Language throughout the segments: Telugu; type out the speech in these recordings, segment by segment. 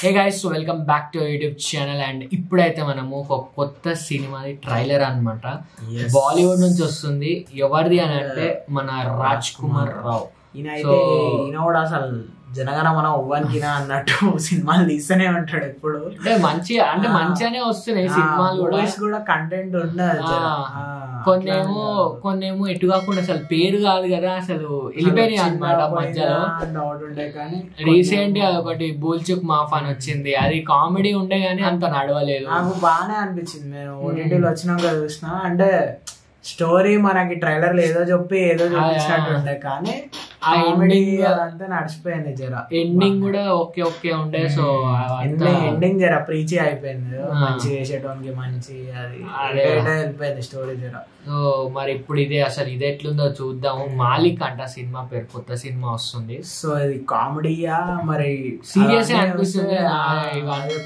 Hey guys, welcome back to YouTube channel. And ఇప్పుడైతే మనము ఒక కొత్త సినిమాది ట్రైలర్ అన్నమాట బాలీవుడ్ నుంచి వస్తుంది. ఎవరిది అని అంటే మన రాజ్ కుమార్ రావు. ఈయన కూడా అసలు జనగణమన ఉవ్వనికినా అన్నట్టు సినిమాలు తీస్తూనే ఉంటాడు ఎప్పుడు. అంటే మంచిగానే వస్తున్నాయి సినిమాలు కూడా కంటెంట్ ఉండదు. కొన్నేమో ఎటు కాకుండా అసలు పేరు కాదు కదా, అసలు వెళ్ళిపోయినాయి అన్నమాట మధ్యలో. రీసెంట్ గా ఒకటి బూల్చుక్ మాఫ్ అని వచ్చింది, అది కామెడీ ఉండే గానీ అంత నడవలేదు. నాకు బాగానే అనిపించింది. నేను ఓటీటీలో వచ్చినాక చూసిన, అంటే స్టోరీ మనకి ట్రైలర్ లో ఏదో చూపించినట్టు ఉండే కానీ ఆ ఎండింగ్ అదంతా నడిచిపోయింది. జర ఎండింగ్ కూడా ఓకే ఉండే. సో ఎండింగ్ జర ప్రీచి అయిపోయింది. మంచి చేసేటోనికి మంచి అది వెళ్ళిపోయింది స్టోరీ జర. సో మరి ఇప్పుడు ఇదే ఎట్లుందో చూద్దాము. మాలిక్ అంట సినిమా పేరు, కొత్త సినిమా వస్తుంది. సో ఇది కామెడీయా మరి సీరియస్ అనిపిస్తుంది.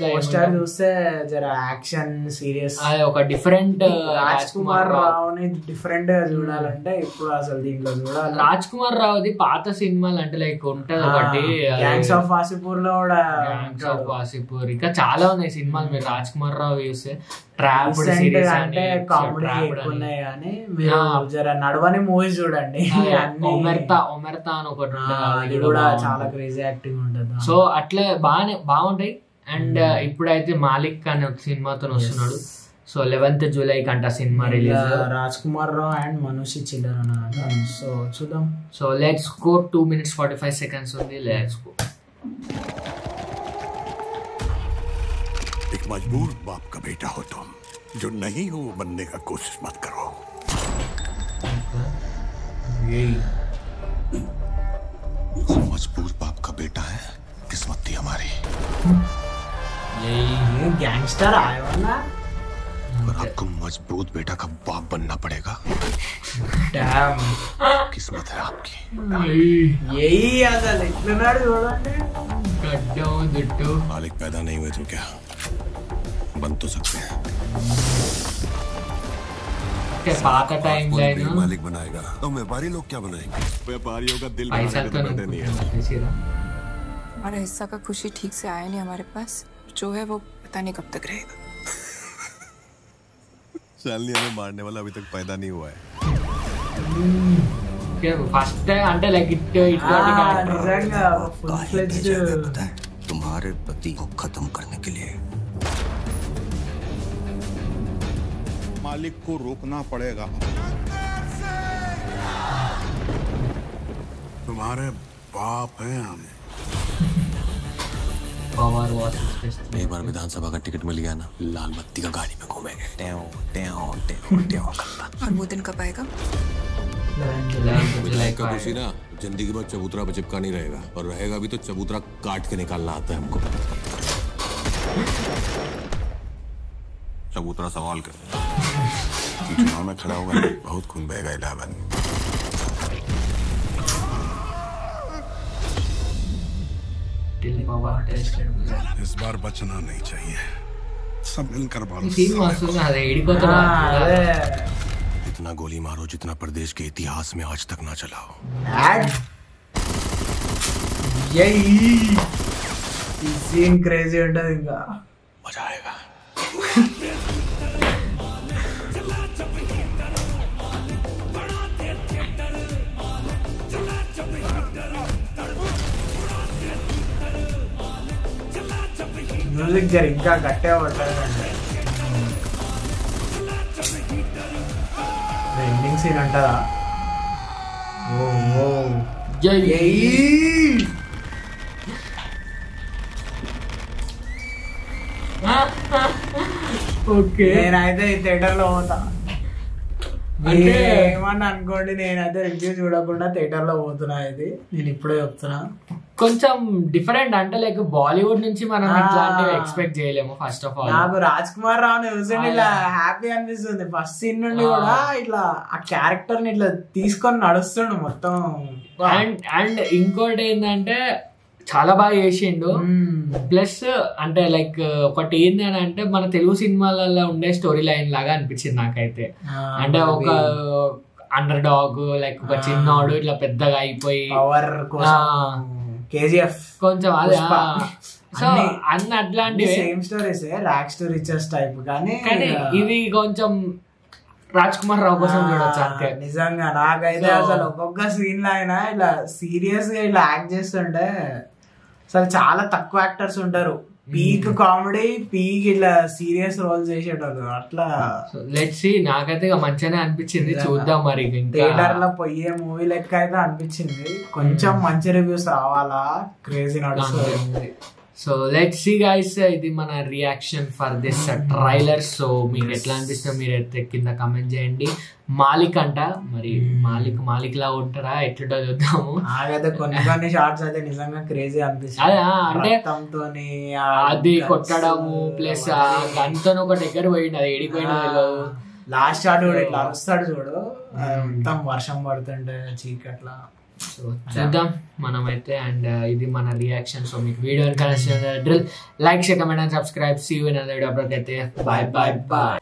పోస్టర్ చూస్తే జర యాక్షన్ సీరియస్, ఒక డిఫరెంట్ రాజ్ కుమార్ రావుని డిఫరెంట్ గా చూడాలంటే ఇప్పుడు అసలు దీంట్లో చూడాలి. రాజ్ కుమార్ రావుది పాత సినిమాలు అంటే లైక్ ఉంటది ఒకటి గ్యాంగ్స్ ఆఫ్ వాసిపూర్ లో కూడా, గ్యాంగ్స్ ఆఫ్ వాసిపూర్ ఇంకా చాలా ఉన్నాయి సినిమాలు. మీరు రాజ్ కుమార్ రావు చూస్తే ట్రాప్ సిరీస్ అంటే కామెడీ ఎక్కువ ఉన్నాయి కానీ మీరు జర నడవని మూవీస్ చూడండి. ఒమెర్తా అని ఒకటి అది కూడా చాలా క్రేజీ యాక్టింగ్ ఉంటుంది. సో అట్లా బాగుంటాయి. అండ్ ఇప్పుడైతే మాలిక్ అనే సినిమాతో వస్తున్నాడు. సో 11th July కంట సినిమా రిలీజ్. రాజ్ కుమార్ రావు అండ్ మనోషి చిల్లర్ అన్నమాట. సో చూద్దాం. So let's go. 2 minutes 45 seconds ఉంది. Let's go. एक मजबूर बाप का बेटा हो तुम, जो नहीं हो बनने का कोशिश मत करो. मजबूर बाप का बेटा है, किस्मत थी हमारी. ये गैंगस्टर आया ना, पर आपको मजबूत बेटा का बाप बनना पड़ेगा. डैम किस्मत है आपकी. यही असल इतनाడు చూడండి. గడ్డం జుట్టు. मालिक पैदा नहीं हुए तो क्या बन तो सकते हैं. पाता टाइम लाइन मालिक बनाएगा तो व्यापारी लोग क्या बनाएंगे. व्यापारियों का दिल पैसा तो नहीं है. हमारा हिस्सा का खुशी ठीक से आया नहीं हमारे पास, जो है वो पता नहीं कब तक रहेगा. शालिनी हमें मारने वाला अभी तक पैदा नहीं हुआ है. फर्स्ट అంటే లైక్ నిజంగా ఫుల్ ఫ్లెజ్డ్ तुम्हारे पति को खत्म करने के लिए मालिक को रोकना पड़ेगा. तुम्हारे बाप हैं हम. एक बार विधानसभा का टिकट मिल गया ना, लाल बत्ती का गाड़ी में घूमेंगे. और वो दिन कब आएगा? का खुशी ना जिंदगी भर चबूतरा पे चिपका नहीं रहेगा, और रहेगा भी तो चबूतरा काट के निकालना आता है हमको. चबूतरा सवाल कर. चुनाव में खड़ा होगा बहुत खून बहेगा इलाहाबाद में. इस बार बचना नहीं चाहिए. सब मिलकर बोलो. इतना गोली मारो जितना प्रदेश के इतिहास में आज तक ना चला हो. यही सीन क्रेजी ఉంటుంది ఇంకా. मजा आएगा. మ్యూజిక్ జర ఇంకా గట్టిగా పడుతుంది. ఎండింగ్ సీన్ అంటారా? ఓకే, నేనైతే ఈ థియేటర్ లో పోతా. ఏమన్నా అనుకోండి, నేనైతే రివ్యూ చూడకుండా థియేటర్ లో పోతున్నా. ఇది నేను ఇప్పుడే చెప్తున్నా. కొంచెం డిఫరెంట్ అంటే లైక్ బాలీవుడ్ నుంచి మనం ఇట్లాంటివి ఎక్స్పెక్ట్ చేయలేము. ఫస్ట్ ఆఫ్ ఆల్ నాకు రాజ్ కుమార్ రావు చూసండి ఇలా హ్యాపీ అనిపిస్తుంది. ఫస్ట్ సీన్ నుండి కూడా ఇట్లా ఆ క్యారెక్టర్ ని ఇట్లా తీసుకొని నడుస్తుండు మొత్తం. అండ్ ఇంకోటి ఏంటంటే చాలా బాగా చేసిండు. ప్లస్ అంటే లైక్ ఒకటి ఏంటి అని అంటే మన తెలుగు సినిమాలలో ఉండే స్టోరీ లైన్ లాగా అనిపించింది నాకైతే. అంటే ఒక అండర్ డాగ్ లైక్ ఒక చిన్నోడు ఇట్లా పెద్దగా అయిపోయి KGF కొంచెం అదే సో అన్ని అట్లాంటివి same stories racks to riches type కానీ ఇది కొంచెం రాజ్ కుమార్ రావు కోసం చూడొచ్చు అంతే. నిజంగా నాకైతే అసలు ఒక్కొక్క సీన్ లో అయినా ఇలా సీరియస్ గా ఇలా యాక్ట్ చేస్తుంటే అసలు చాలా తక్కువ యాక్టర్స్ ఉంటారు పీక్ కామెడీ పీక్ ఇలా సీరియస్ రోల్ చేసేటోళ్ళు అట్లా. లెట్స్ సీ, నాకైతే మంచిగానే అనిపించింది, చూద్దాం మరి. థియేటర్ లో పోయే మూవీ లెక్క అయితే అనిపించింది, కొంచెం మంచి రివ్యూస్ రావాలా, క్రేజీ నడుస్తుంది. సో లెట్స్ సీ గైస్, ఇది మన reaction for this trailer. So మీకు ఎట్లా అనిపిస్తుందో మీరైతే కింద కమెంట్ చేయండి. మాలిక్ అంట, మరి మాలిక్ లా ఉంటారా ఎట్లుంటో చూద్దాము. నాకైతే కొన్ని షార్ట్స్ అయితే నిజంగా క్రేజీ అనిపిస్తుంది. అదే అంటే అది కొట్టడము ప్లస్ గన్తో ఒక దగ్గర పోయింది, అది ఏడిపోయినా తెలియదు. లాస్ట్ షాట్ కూడా ఇట్లా అరుస్తాడు చూడు, మొత్తం వర్షం పడుతుంటే చీకట్లా. చూద్దాం మనమైతే. అండ్ ఇది మన రియాక్షన్. సో మీకు video connection like share comment and subscribe. See you in another video. Bye bye bye.